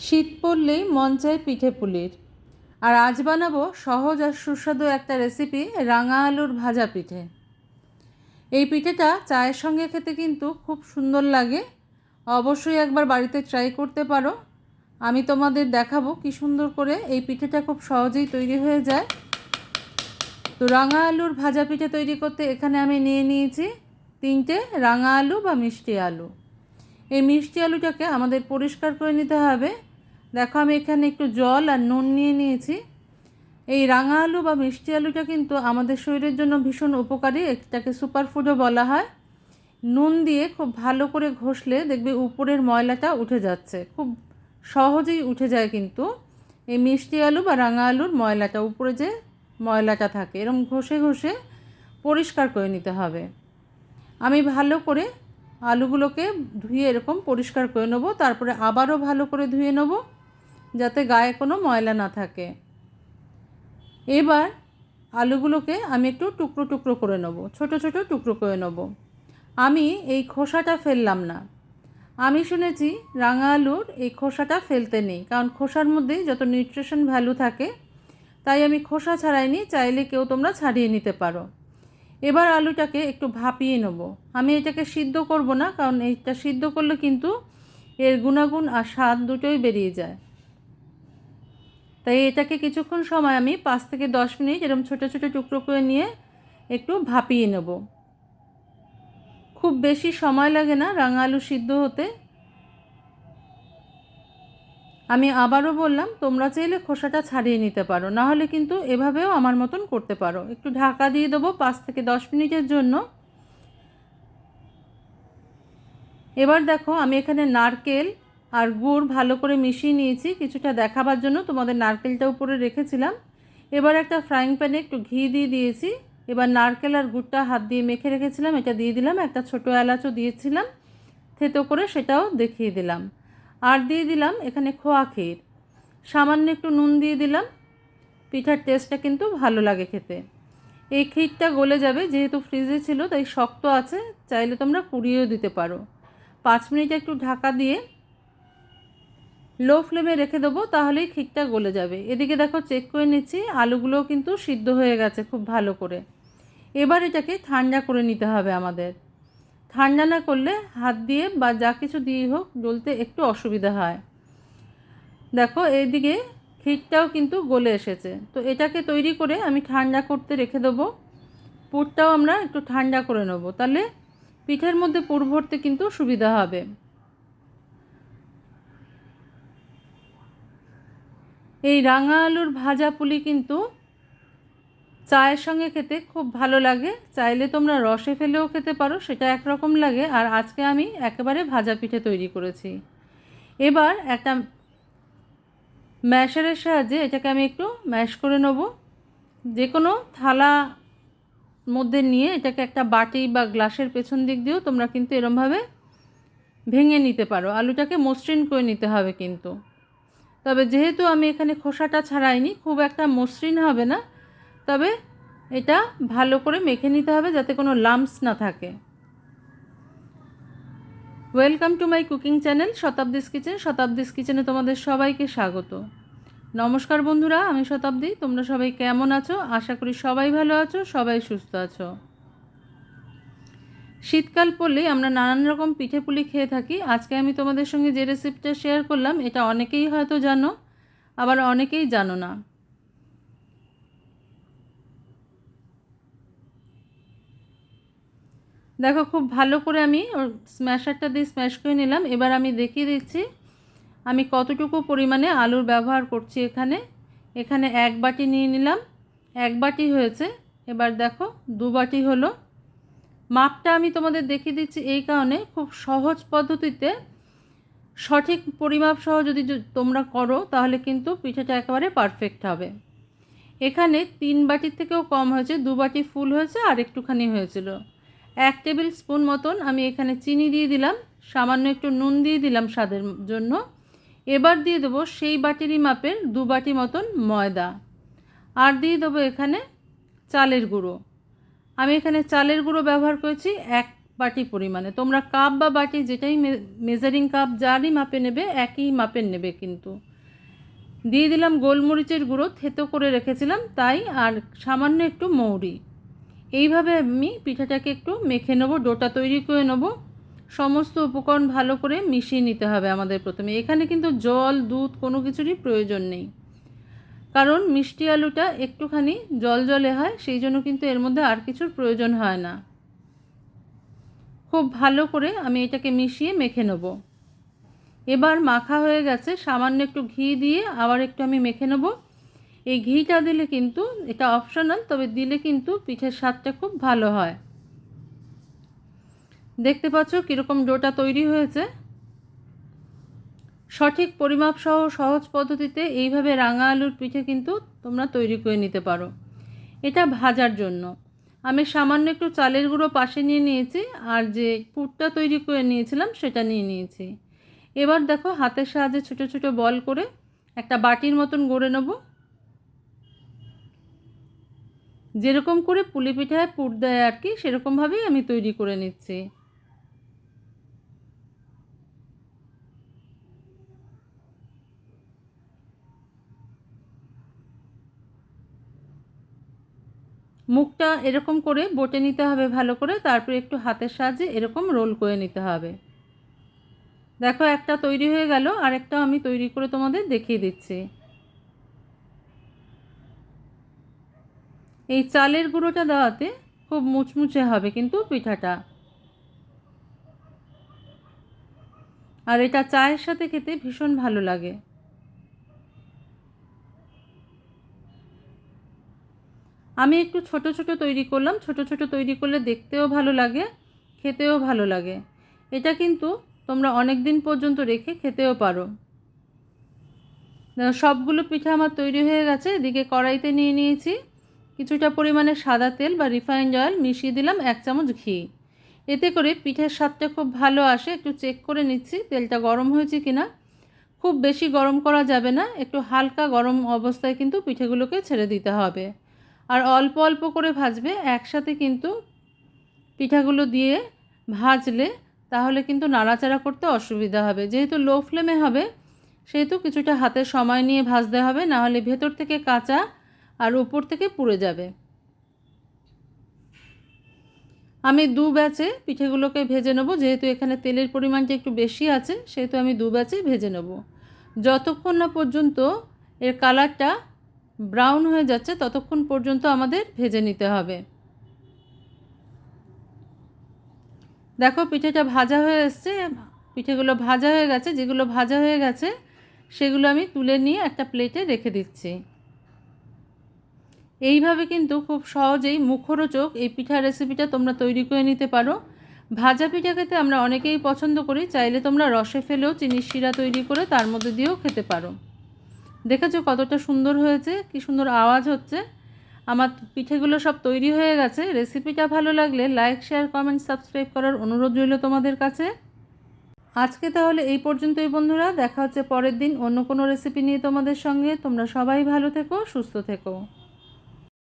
শীত পড়লেই মন চায় পিঠে পুলির। আর আজ বানাবো সহজ আর সুস্বাদু একটা রেসিপি, রাঙা আলুর ভাজা পিঠে। এই পিঠেটা চায়ের সঙ্গে খেতে কিন্তু খুব সুন্দর লাগে। অবশ্যই একবার বাড়িতে ট্রাই করতে পারো। আমি তোমাদের দেখাবো কি সুন্দর করে এই পিঠেটা খুব সহজেই তৈরি হয়ে যায়। তো রাঙা আলুর ভাজা পিঠে তৈরি করতে এখানে আমি নিয়ে নিয়েছি 3টে রাঙা আলু বা মিষ্টি আলু। এই মিষ্টি আলুটাকে আমাদের পরিষ্কার করে নিতে হবে। দেখো আমি এখানে একটু জল আর নুন নিয়ে নিয়েছি। এই রাঙা আলু বা মিষ্টি আলুটা কিন্তু আমাদের শরীরের জন্য ভীষণ উপকারী, এটাকে সুপারফুডও বলা হয়। নুন দিয়ে খুব ভালো করে ঘষলে দেখবে উপরের ময়লাটা উঠে যাচ্ছে, খুব সহজেই উঠে যায় কিন্তু এই মিষ্টি আলু বা রাঙা আলুর ময়লাটা, উপরে যে ময়লাটা থাকে এরকম ঘষে ঘষে পরিষ্কার করে নিতে হবে। আমি ভালো করে আলুগুলোকে ধুয়ে এরকম পরিষ্কার করে নেবো, তারপরে আবারও ভালো করে ধুয়ে নেব যাতে গায়ে কোনো ময়লা না থাকে। এবার আলুগুলোকে আমি একটু টুকরো টুকরো করে নেব, ছোট ছোট টুকরো করে নেব। আমি এই খোসাটা ফেললাম না। আমি শুনেছি রাঙা আলুর এই খোসাটা ফেলতে নেই, কারণ খোসার মধ্যেই যত নিউট্রিশন ভ্যালু থাকে, তাই আমি খোসা ছাড়াইনি। চাইলে কেউ তোমরা ছাড়িয়ে নিতে পারো। এবার আলুটাকে একটু ভাপিয়ে নেব। আমি এটাকে সিদ্ধ করব না, কারণ এইটা সিদ্ধ করলে কিন্তু এর গুণাগুণ আর স্বাদ দুটোই বেরিয়ে যায়। তাই এটাকে কিছুক্ষণ সময় আমি 5 থেকে 10 মিনিট এরকম ছোটো ছোটো টুকরো করে নিয়ে একটু ভাপিয়ে নেব। খুব বেশি সময় লাগে না রাঙা আলু সিদ্ধ হতে। আমি আবারও বললাম, তোমরা চাইলে খোসাটা ছাড়িয়ে নিতে পারো, না হলে কিন্তু এভাবেও আমার মতন করতে পারো। একটু ঢাকা দিয়ে দেবো 5 থেকে 10 মিনিটের জন্য। এবার দেখো আমি এখানে নারকেল আর গুড় ভালো করে মিশিয়ে নিয়েছি, কিছুটা দেখাবার জন্য তোমাদের নারকেলটা উপরে রেখেছিলাম। এবার একটা ফ্রাইং প্যানে একটু ঘি দিয়ে দিয়েছি। এবার নারকেল আর গুড়টা হাত দিয়ে মেখে রেখেছিলাম, এটা দিয়ে দিলাম। একটা ছোটো এলাচও দিয়েছিলাম থেতো করে, সেটাও দেখিয়ে দিলাম। আর দিয়ে দিলাম এখানে খোয়া ক্ষীর, সামান্য একটু নুন দিয়ে দিলাম। পিঠার টেস্টটা কিন্তু ভালো লাগে খেতে। এই ক্ষীরটা গলে যাবে, যেহেতু ফ্রিজে ছিল তাই শক্ত আছে, চাইলে তোমরা পুড়িয়েও দিতে পারো। 5 মিনিট একটু ঢাকা দিয়ে লো ফ্লেমে রেখে দেবো, তাহলেই ক্ষীরটা গলে যাবে। এদিকে দেখো চেক করে নিচ্ছি, আলুগুলোও কিন্তু সিদ্ধ হয়ে গেছে খুব ভালো করে। এবার এটাকে ঠান্ডা করে নিতে হবে আমাদের। ঠান্ডা না করলে হাত দিয়ে বা যা কিছু দিয়েই হোক ডলতে একটু অসুবিধা হয়। দেখো এইদিকে ক্ষীরটাও কিন্তু গলে এসেছে। তো এটাকে তৈরি করে আমি ঠান্ডা করতে রেখে দেবো। পুরটাও আমরা একটু ঠান্ডা করে নেব, তাহলে পিঠের মধ্যে পুর ভরতে কিন্তু সুবিধা হবে। এই রাঙা আলুর ভাজা পুলি কিন্তু চায়ের সঙ্গে খেতে খুব ভালো লাগে। চাইলে তোমরা রসে ফেলেও খেতে পারো, সেটা একরকম লাগে। আর আজকে আমি একেবারে ভাজা পিঠে তৈরি করেছি। এবার একটা ম্যাশারের সাহায্যে এটাকে আমি একটু ম্যাশ করে নেব। যে কোনো থালা মধ্যে নিয়ে এটাকে একটা বাটি বা গ্লাসের পেছন দিক দিয়েও তোমরা কিন্তু এরমভাবে ভেঙে নিতে পারো। আলুটাকে মসৃণ করে নিতে হবে কিন্তু। তবে যেহেতু আমি এখানে খোসাটা ছাড়াইনি, খুব একটা মসৃণ হবে না, তবে এটা ভালো করে মেখে নিতে হবে যাতে কোনো লাম্পস না থাকে। Welcome to my cooking channel Shatabdi's kitchen. Shatabdi's কিচেনে তোমাদের সবাইকে স্বাগত। নমস্কার বন্ধুরা, আমি শতাব্দী। তোমরা সবাই কেমন আছো? আশা করি সবাই ভালো আছো, সবাই সুস্থ আছো। শীতকাল পড়লেই আমরা নানান রকম পিঠে পুলি খেয়ে থাকি। আজকে আমি তোমাদের সঙ্গে যে রেসিপিটা শেয়ার করলাম, এটা অনেকেই হয়তো জানো, আবার অনেকেই জানো না। দেখো খুব ভালো করে আমি ওর স্ম্যাশারটা দিয়ে স্ম্যাশ করে নিলাম। এবার আমি দেখিয়ে দিচ্ছি আমি কতটুকু পরিমাণে আলুর ব্যবহার করছি। এখানে 1 বাটি নিয়ে নিলাম, 1 বাটি হয়েছে। এবার দেখো 2 বাটি হলো। মাপটা আমি তোমাদের দেখিয়ে দিচ্ছি এই কারণে, খুব সহজ পদ্ধতিতে সঠিক পরিমাপ সহ যদি তোমরা করো তাহলে কিন্তু পিঠাটা একেবারে পারফেক্ট হবে। এখানে 3 বাটির থেকেও কম হয়েছে, 2 বাটি ফুল হয়েছে আর একটুখানি হয়েছিল। 1 টেবিল স্পুন মতন আমি এখানে চিনি দিয়ে দিলাম, সামান্য একটু নুন দিয়ে দিলাম স্বাদের জন্য। এবার দিয়ে দেবো সেই বাটিরই মাপের 2 বাটি মতন ময়দা, আর দিয়ে দেবো এখানে চালের গুঁড়ো। আমি এখানে চালের গুঁড়ো ব্যবহার করেছি 1 বাটি পরিমাণে। তোমরা কাপ বা বাটি যেটাই মেজারিং কাপ যারই মাপে নেবে একই মাপের নেবে কিন্তু। দিয়ে দিলাম গোলমরিচের গুঁড়ো, থেতো করে রেখেছিলাম তাই, আর সামান্য একটু মৌরি। এইভাবে আমি পিঠাটাকে একটু মেখে নেব, ডোটা তৈরি করে নেব। সমস্ত উপকরণ ভালো করে মিশিয়ে নিতে হবে আমাদের প্রথমে। এখানে কিন্তু জল দুধ কোনো কিছুরই প্রয়োজন নেই, কারণ মিষ্টি আলুটা একটুখানি জলজলে হয়, সেই জন্য কিন্তু এর মধ্যে আর কিছুর প্রয়োজন হয় না। খুব ভালো করে আমি এটাকে মিশিয়ে মেখে নেব। এবার মাখা হয়ে গেছে, সামান্য একটু ঘি দিয়ে আবার একটু আমি মেখে নেব। এই ঘিটা দিলে কিন্তু, এটা অপশনাল, তবে দিলে কিন্তু পিঠের স্বাদটা খুব ভালো হয়। দেখতে পাচ্ছ কীরকম ডোটা তৈরি হয়েছে। সঠিক পরিমাপ সহ সহজ পদ্ধতিতে এইভাবে রাঙা আলুর পিঠে কিন্তু তোমরা তৈরি করে নিতে পারো। এটা ভাজার জন্য আমি সামান্য একটু চালের গুঁড়ো পাশে নিয়ে নিয়েছি, আর যে পুরটা তৈরি করে নিয়েছিলাম সেটা নিয়ে নিয়েছি। এবার দেখো হাতের সাহায্যে ছোট ছোট বল করে একটা বাটির মতন গড়ে নেব। যেরকম করে পুলি পিঠায় পুর দেয় আর কি, সেরকমভাবেই আমি তৈরি করে নিচ্ছি। মুখটা এরকম করে বটে নিতে হবে ভালো করে, তারপরে একটু হাতের সাহায্যে এরকম রোল করে নিতে হবে। দেখো একটা তৈরি হয়ে গেল, আর একটা আমি তৈরি করে তোমাদের দেখিয়ে দিচ্ছি। এই চালের গুঁড়োটা দেওয়াতে খুব মুচমুচে হবে কিন্তু পিঠাটা, আর এটা চায়ের সাথে খেতে ভীষণ ভালো লাগে। আমি একটু ছোট ছোট তৈরি করলাম, ছোট ছোট তৈরি করলে দেখতেও ভালো লাগে, খেতেও ভালো লাগে। এটা কিন্তু তোমরা অনেক দিন পর্যন্ত রেখে খেতেও পারো। সবগুলো পিঠা আমার তৈরি হয়ে গেছে। এদিকে কড়াইতে নিয়ে নিয়েছি কিছুটা পরিমাণে সাদা তেল বা রিফাইন্ড অয়েল, মিশিয়ে দিলাম 1 চামচ ঘি। এতে করে পিঠার স্বাদটা খুব ভালো আসে। একটু চেক করে নিচ্ছি তেলটা গরম হয়েছে কিনা। খুব বেশি গরম করা যাবে না, একটু হালকা গরম অবস্থায় কিন্তু পিঠেগুলোকে ছেড়ে দিতে হবে। আর অল্প অল্প করে ভাজবে, একসাথে কিন্তু পিঠাগুলো দিয়ে ভাজলে তাহলে কিন্তু নাড়াচাড়া করতে অসুবিধা হবে। যেহেতু লো ফ্লেমে হবে সেহেতু কিছুটা হাতে সময় নিয়ে ভাজতে হবে, না হলে ভেতর থেকে কাঁচা আর উপর থেকে পুড়ে যাবে। আমি 2 ব্যাচে পিঠেগুলোকে ভেজে নেব, যেহেতু এখানে তেলের পরিমাণটা একটু বেশি আছে সেহেতু আমি 2 ব্যাচে ভেজে নেব। যতক্ষণ না পর্যন্ত এর কালারটা ব্রাউন হয়ে যাচ্ছে ততক্ষণ পর্যন্ত আমাদের ভেজে নিতে হবে। দেখো পিঠেটা ভাজা হয়ে এসছে, পিঠেগুলো ভাজা হয়ে গেছে। যেগুলো ভাজা হয়ে গেছে সেগুলো আমি তুলে নিয়ে একটা প্লেটে রেখে দিচ্ছি। এইভাবে কিন্তু খুব সহজেই মুখরোচক এই পিঠার রেসিপিটা তোমরা তৈরি করে নিতে পারো। ভাজা পিঠা খেতে আমরা অনেকেই পছন্দ করি, চাইলে তোমরা রসে ফেলেও চিনির শিরা তৈরি করে তার মধ্যে দিয়েও খেতে পারো। দেখেছো কতটা সুন্দর হয়েছে, কি সুন্দর আওয়াজ হচ্ছে। আমার পিঠেগুলো সব তৈরি হয়ে গেছে। রেসিপিটা ভালো লাগলে লাইক শেয়ার কমেন্ট সাবস্ক্রাইব করার অনুরোধ রইল তোমাদের কাছে। আজকে তাহলে এই পর্যন্তই বন্ধুরা, দেখা হচ্ছে পরের দিন অন্য কোনো রেসিপি নিয়ে তোমাদের সঙ্গে। তোমরা সবাই ভালো থেকো, সুস্থ থেকো।